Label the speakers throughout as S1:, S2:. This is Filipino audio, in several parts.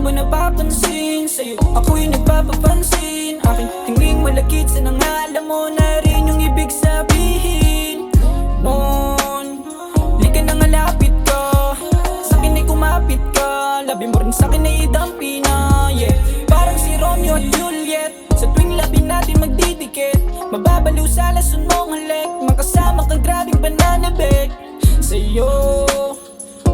S1: ba napapansin? Sa'yo ako'y nagpapapansin. Aking tingling malakit, sana nga alam mo na rin yung ibig sabihin noon. Lika na nga lapit ka, sa'kin ay kumapit ka. Labi mo rin sa'kin ay idampi na, yeah. Parang si Romeo at Juliet, sa tuwing labi natin magdidikit. Mababaliw sa lason mong halik, makasama ka grabing bananabik. Sa'yo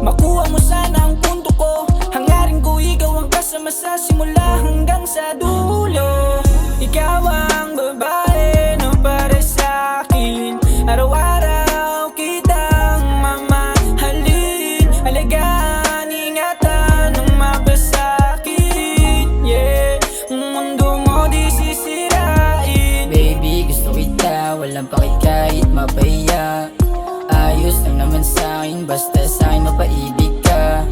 S1: makuha mo sana ang punto ko, hangarin ko ikaw ang kasama sa simula hanggang sa dulo. Ikaw ang babae na para sa'kin, araw-araw kitang mamahalin. Alagaan, ingatan ng mapasakit, yeah. Ang mundo mo di sisirain.
S2: Baby, gusto kita, walang pakit kahit mapahiya. Ayos lang naman sa'kin, basta sa'kin mapaibig ka.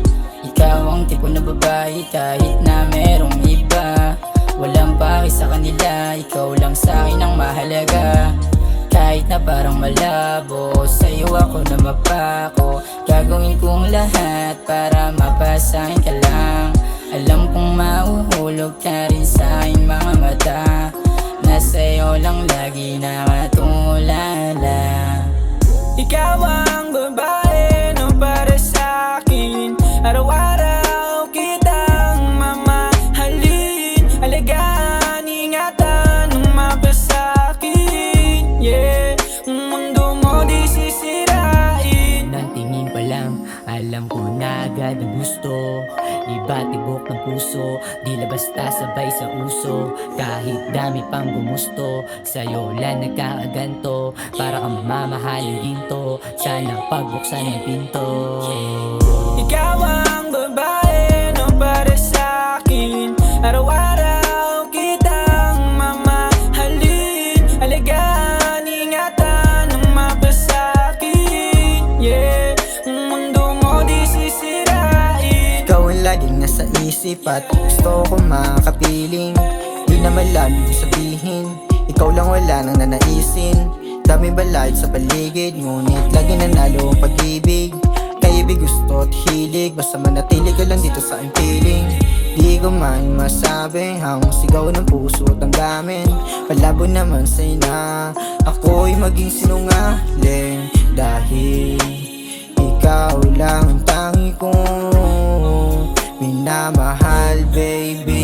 S2: Ikaw ang tipo na babae kahit na merong iba. Walang paki sa kanila, ikaw lang sa'kin ang mahalaga. Kahit na parang malabo, sa'yo ako na mapako. Gagawin kong lahat para mapasahin ka lang. Alam kong mauhulog ka rin sa'king mga mata, na sa'yo lang lagi nakatulala.
S1: Ikaw ang babae na para sa'kin, araw-araw kitang mamahalin. Alagaan, ingatan ng mapasakit, yeah. Ang mundo mo di sisirain.
S2: Nang tingin pa lang, alam ko na agad ang gusto. Iba tibok ng puso, di basta sabay sa uso. Kahit dami pang gumusto, sa'yo lang nagkakaganto. Para kang mamahaling ginto, sana pagbuksan ang pinto.
S1: Ikaw ang babae na para sa'kin, araw-araw kitang mamahalin. Alagaan, ingatan ng mapasakit, yeah. Ang mundo mo di sisirain.
S3: Ikaw ang laging nasa isip at gusto ko makapiling. Di na malalim sabihin, ikaw lang wala nang nanaisin. Daming balay sa paligid, ngunit lagi nanalo ang pag-ibig. Kaibig, gusto at hilig, basta manatili ka lang dito sa aking piling. Di ko man masabi ang sigaw ng puso at ang damdamin. Palabo naman sa'yo na ako'y maging sinungaling, dahil ikaw lang ang tangi kong minamahal, baby.